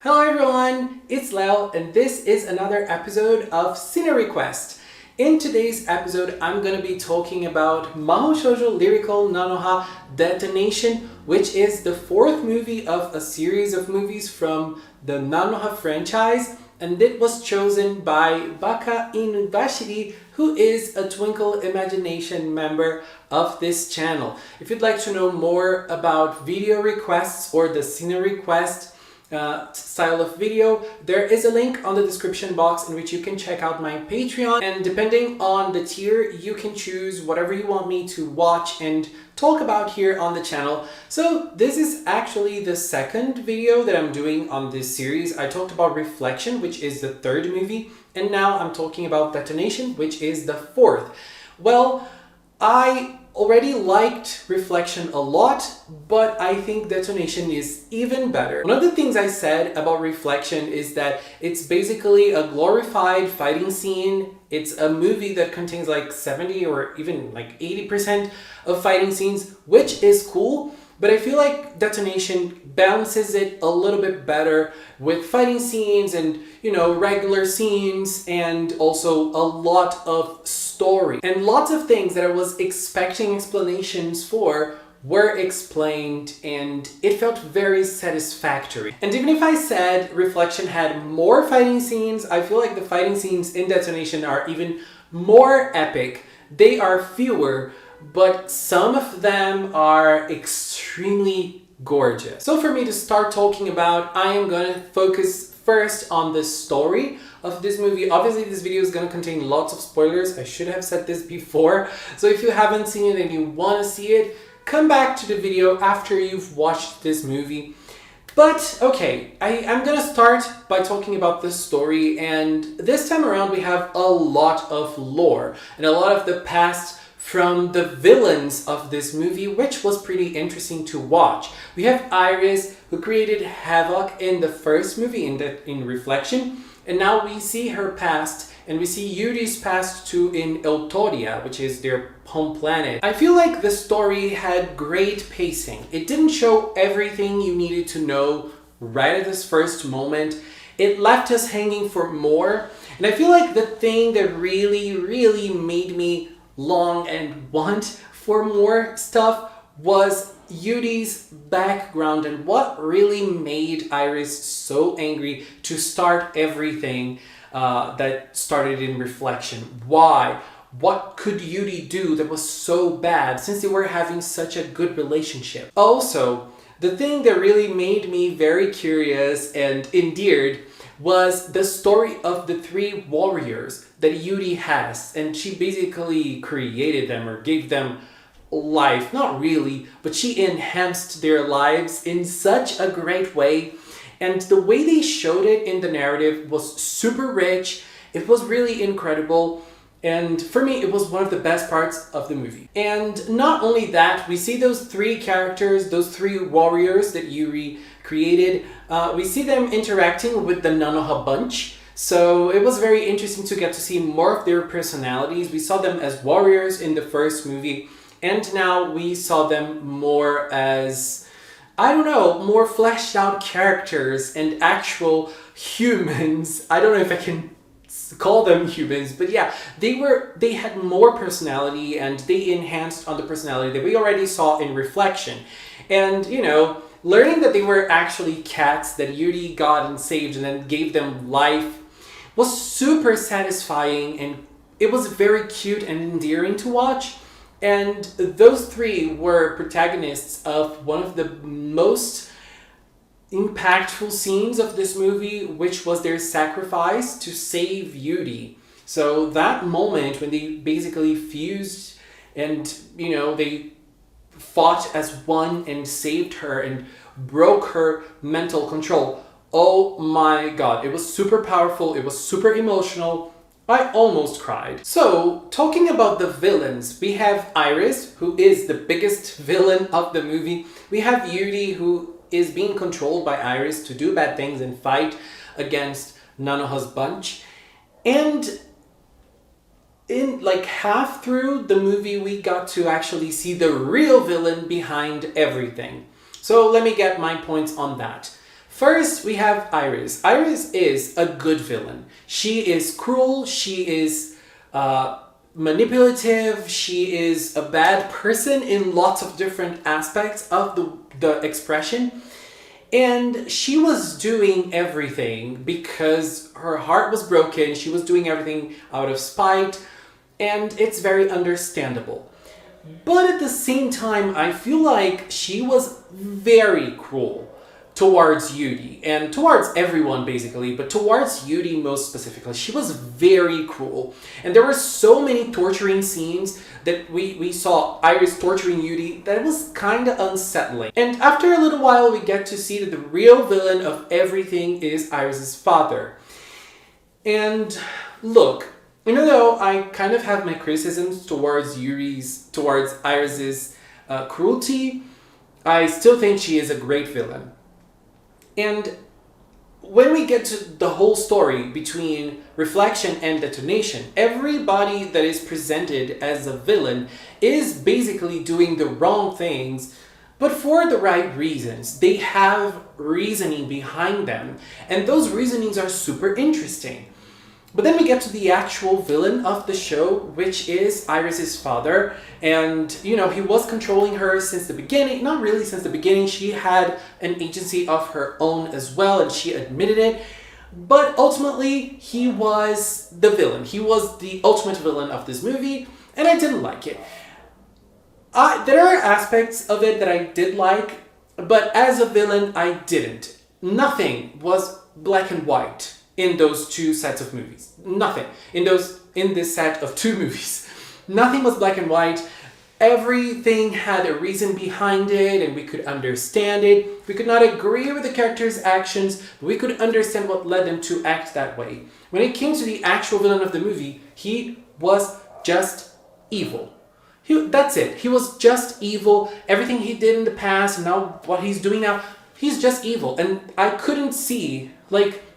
Hello everyone, it's Lel and this is another episode of Cine Request. In today's episode, I'm going to be talking about MAHOU SHOUJO LYRICAL NANOHA Detonation, which is the fourth movie of a series of movies from the Nanaha franchise, and it was chosen by Baka Inubashiri, who is a Twinkle Imagination member of this channel. If you'd like to know more about video requests or the Cine Request style of video, there is a link on the description box in which you can check out my Patreon, and depending on the tier you can choose whatever you want me to watch and talk about here on the channel. So this is actually the second video that I'm doing on this series. I talked about Reflection, which is the third movie, and now I'm talking about Detonation, which is the fourth. Well, I already liked Reflection a lot, but I think Detonation is even better. One of the things I said about Reflection is that it's basically a glorified fighting scene. It's a movie that contains like 70 or even like 80% of fighting scenes, which is cool. But I feel like Detonation balances it a little bit better with fighting scenes and, you know, regular scenes, and also a lot of story. And lots of things that I was expecting explanations for were explained, and it felt very satisfactory. And even if I said Reflection had more fighting scenes, I feel like the fighting scenes in Detonation are even more epic. They are fewer, but some of them are extremely gorgeous. So for me to start talking about, I am going to focus first on the story of this movie. Obviously this video is going to contain lots of spoilers. I should have said this before. So if you haven't seen it and you want to see it, come back to the video after you've watched this movie. But okay, I'm gonna start by talking about the story, and this time around we have a lot of lore and a lot of the past from the villains of this movie, which was pretty interesting to watch. We have Iris, who created havoc in the first movie, in Reflection, and now we see her past, and we see Yuri's past too in Eutoria, which is their home planet. I feel like the story had great pacing. It didn't show everything you needed to know right at this first moment. It left us hanging for more, and I feel like the thing that really made me long and want for more stuff was Yuri's background and what really made Iris so angry to start everything that started in Reflection. Why? What could Yuri do that was so bad since they were having such a good relationship? Also, the thing that really made me very curious and endeared was the story of the three warriors that Yuri has, and she basically created them or gave them life. Not really, but she enhanced their lives in such a great way, and the way they showed it in the narrative was super rich. It was really incredible, and for me it was one of the best parts of the movie. And not only that, we see those three characters, those three warriors that Yuri created, we see them interacting with the Nanaha bunch. So it was very interesting to get to see more of their personalities. We saw them as warriors in the first movie, and now we saw them more as, I don't know, more fleshed out characters and actual humans. I don't know if I can call them humans, but yeah, they had more personality, and they enhanced on the personality that we already saw in Reflection. And, you know, learning that they were actually cats that Yuri got and saved and then gave them life was super satisfying, and it was very cute and endearing to watch. And those three were protagonists of one of the most impactful scenes of this movie, which was their sacrifice to save Yuri. So that moment when they basically fused and, you know, they fought as one and saved her and broke her mental control. Oh my god, it was super powerful, it was super emotional. I almost cried. So, talking about the villains, we have Iris, who is the biggest villain of the movie. We have Yuri, who is being controlled by Iris to do bad things and fight against Nanoha's bunch. And in like half through the movie, we got to actually see the real villain behind everything. So let me get my points on that. First, we have Iris. Iris is a good villain. She is cruel, she is manipulative, she is a bad person in lots of different aspects of the expression. And she was doing everything because her heart was broken. She was doing everything out of spite, and it's very understandable. But at the same time, I feel like she was very cruel towards Yuri and towards everyone basically, but towards Yuri most specifically. She was very cruel. And there were so many torturing scenes that we saw Iris torturing Yuri that it was kind of unsettling. And after a little while, we get to see that the real villain of everything is Iris's father. And look, even though I kind of have my criticisms towards Iris's cruelty, I still think she is a great villain. And when we get to the whole story between Reflection and Detonation, everybody that is presented as a villain is basically doing the wrong things, but for the right reasons. They have reasoning behind them, and those reasonings are super interesting. But then we get to the actual villain of the show, which is Iris's father. And, he was controlling her since the beginning. Not really since the beginning. She had an agency of her own as well, and she admitted it. But ultimately, he was the villain. He was the ultimate villain of this movie, and I didn't like it. There are aspects of it that I did like, but as a villain, I didn't. Nothing was black and white in those two sets of movies. Nothing. In this set of two movies. Nothing was black and white. Everything had a reason behind it, and we could understand it. We could not agree with the characters' actions, but we could understand what led them to act that way. When it came to the actual villain of the movie, he was just evil. That's it. He was just evil. Everything he did in the past, and now what he's doing now, he's just evil. And I couldn't see,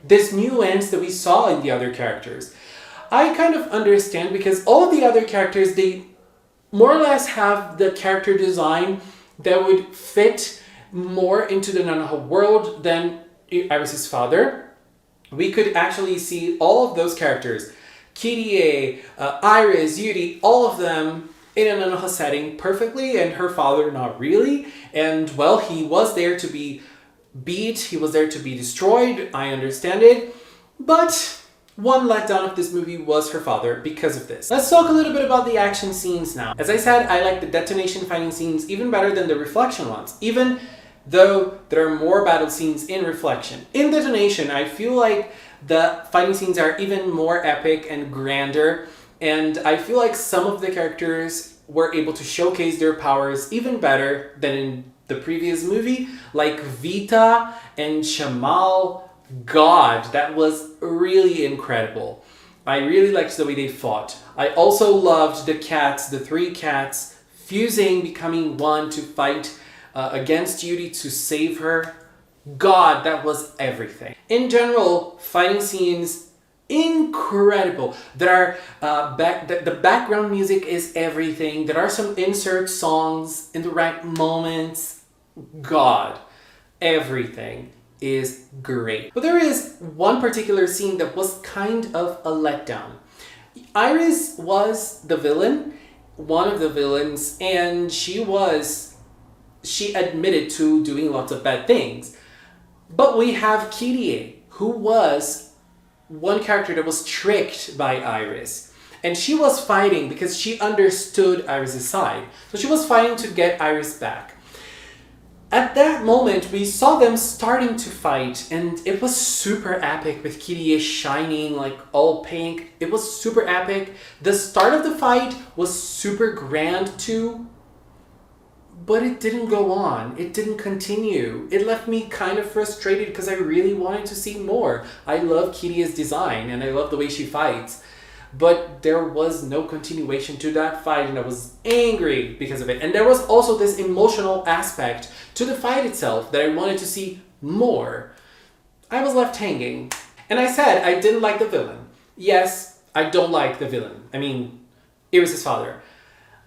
this nuance that we saw in the other characters. I kind of understand because all of the other characters, they more or less have the character design that would fit more into the Nanaha world than Iris's father. We could actually see all of those characters, Kirie, Iris, Yuri, all of them in a Nanaha setting perfectly, and her father not really. And well, he was there to be beat, he was there to be destroyed, I understand it, but one letdown of this movie was her father because of this. Let's talk a little bit about the action scenes now. As I said, I like the Detonation fighting scenes even better than the Reflection ones, even though there are more battle scenes in Reflection. In Detonation, I feel like the fighting scenes are even more epic and grander, and I feel like some of the characters were able to showcase their powers even better than in the previous movie, like Vita and Shamal. God, that was really incredible. I really liked the way they fought. I also loved the cats, the three cats, fusing, becoming one to fight against Yuri to save her. God, that was everything. In general, fighting scenes, incredible. There are the background music is everything. There are some insert songs in the right moments. God, everything is great. But there is one particular scene that was kind of a letdown. Iris was the villain, one of the villains, and she admitted to doing lots of bad things. But we have Kirie, who was one character that was tricked by Iris. And she was fighting because she understood Iris' side. So she was fighting to get Iris back. At that moment, we saw them starting to fight, and it was super epic with Kirie shining all pink. It was super epic. The start of the fight was super grand too, but it didn't go on. It didn't continue. It left me kind of frustrated because I really wanted to see more. I love Kirie's design, and I love the way she fights. But there was no continuation to that fight, and I was angry because of it. And there was also this emotional aspect to the fight itself that I wanted to see more. I was left hanging. And I said I didn't like the villain. Yes, I don't like the villain. I mean, Iris' father.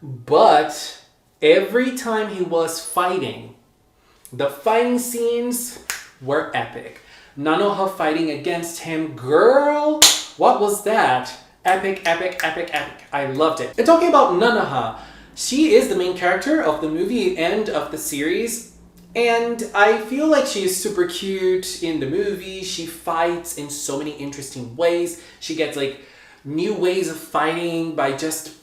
But every time he was fighting, the fighting scenes, were epic. Nanoha fighting against him, girl, what was that? Epic, epic, epic, epic. I loved it. And talking about Nanaha, she is the main character of the movie and of the series. And I feel like she is super cute in the movie. She fights in so many interesting ways. She gets like new ways of fighting by just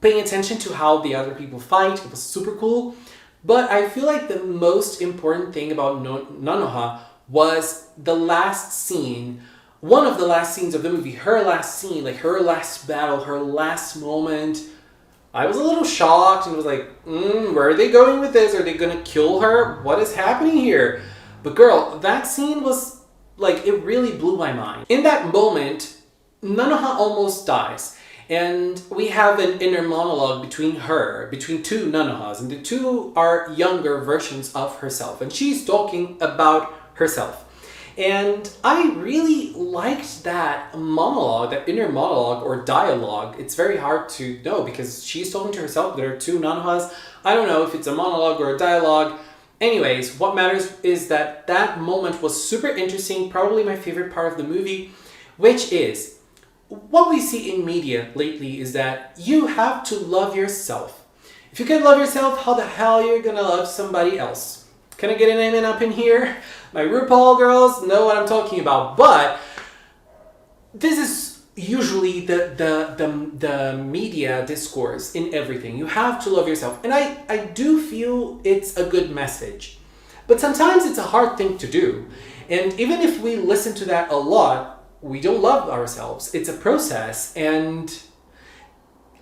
paying attention to how the other people fight. It was super cool. But I feel like the most important thing about Nanoha was the last scene. One of the last scenes of the movie, her last scene, like her last battle, her last moment. I was a little shocked and was like, where are they going with this? Are they gonna kill her? What is happening here? But girl, that scene was like, it really blew my mind. In that moment, Nanoha almost dies. And we have an inner monologue between two Nanohas. And the two are younger versions of herself. And she's talking about herself. And I really liked that monologue, that inner monologue or dialogue. It's very hard to know because she's talking to herself. There are two Nanohas. I don't know if it's a monologue or a dialogue. Anyways, what matters is that that moment was super interesting. Probably my favorite part of the movie, which is what we see in media lately is that you have to love yourself. If you can love yourself, how the hell you're gonna love somebody else? Can I get an amen up in here? My RuPaul girls know what I'm talking about. But this is usually the media discourse in everything. You have to love yourself. And I do feel it's a good message. But sometimes it's a hard thing to do. And even if we listen to that a lot, we don't love ourselves. It's a process. And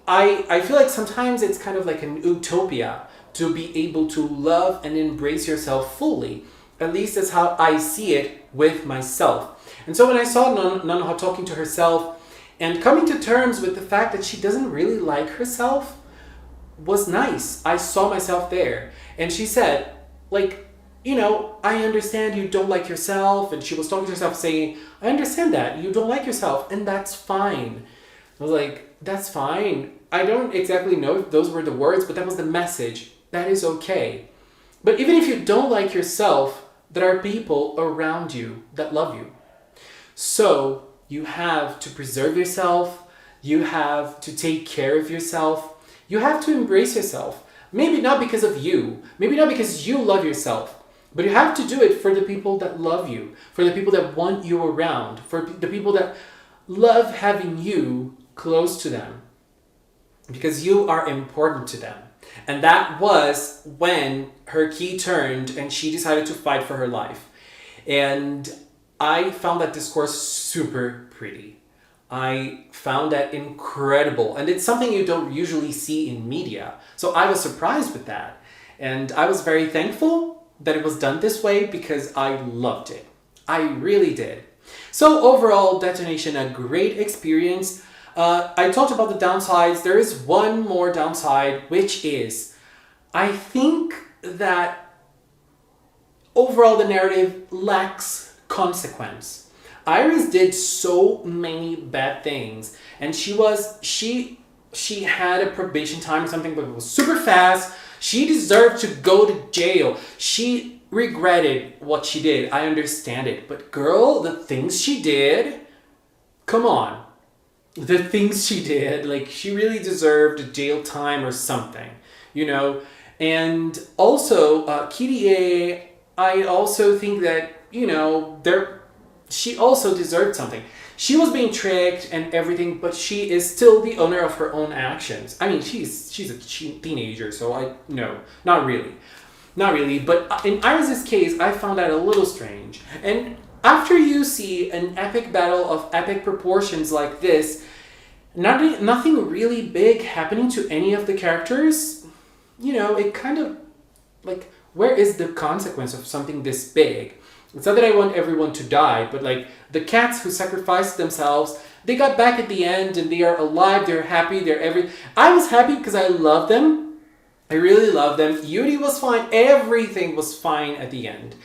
I feel like sometimes it's kind of like an utopia to be able to love and embrace yourself fully. At least that's how I see it with myself. And so when I saw Nanoha talking to herself and coming to terms with the fact that she doesn't really like herself was nice. I saw myself there. And she said, like, you know, I understand you don't like yourself. And she was talking to herself saying, I understand that you don't like yourself and that's fine. I was like, that's fine. I don't exactly know if those were the words, but that was the message. That is okay. But even if you don't like yourself, there are people around you that love you. So you have to preserve yourself. You have to take care of yourself. You have to embrace yourself. Maybe not because of you. Maybe not because you love yourself. But you have to do it for the people that love you. For the people that want you around. For the people that love having you close to them. Because you are important to them. And that was when her key turned and she decided to fight for her life. And I found that discourse super pretty. I found that incredible. And it's something you don't usually see in media. So I was surprised with that. And I was very thankful that it was done this way because I loved it. I really did. So overall, Detonation, a great experience. I talked about the downsides. There is one more downside, which is I think that overall the narrative lacks consequence. Iris did so many bad things, and she had a probation time or something, but it was super fast. She deserved to go to jail. She regretted what she did. I understand it, but girl, the things she did, come on. The things she did, like she really deserved a jail time or something, you know. And also, KDA, I also think that, you know, she also deserved something. She was being tricked and everything, but she is still the owner of her own actions. I mean, she's a teenager, so no, not really. Not really, but in Iris's case, I found that a little strange. And after you see an epic battle of epic proportions like this, nothing really big happening to any of the characters, you know, it kind of, like, where is the consequence of something this big? It's not that I want everyone to die, but like, the cats who sacrificed themselves, they got back at the end and they are alive, they're happy, I was happy because I love them. I really love them. Yuri was fine, everything was fine at the end.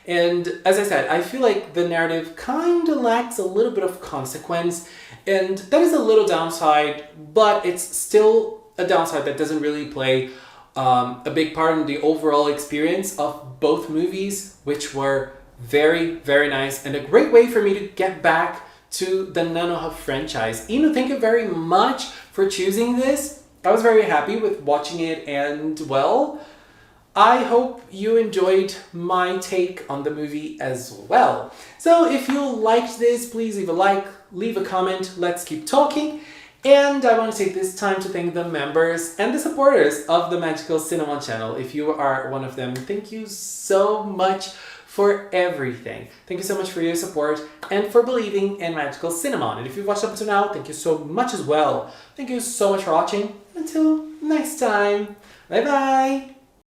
And as I said, I feel like the narrative kind of lacks a little bit of consequence, and that is a little downside, but it's still a downside that doesn't really play a big part in the overall experience of both movies, which were Very, very nice, and a great way for me to get back to the Nanoha franchise. Inu, thank you very much for choosing this. I was very happy with watching it, and well, I hope you enjoyed my take on the movie as well. So if you liked this, please leave a like, leave a comment, let's keep talking. And I want to take this time to thank the members and the supporters of the Magical Cinnamon channel. If you are one of them, thank you so much for everything. Thank you so much for your support and for believing in Magical Cinnamon. And if you've watched up until now, thank you so much as well. Thank you so much for watching. Until next time, bye bye!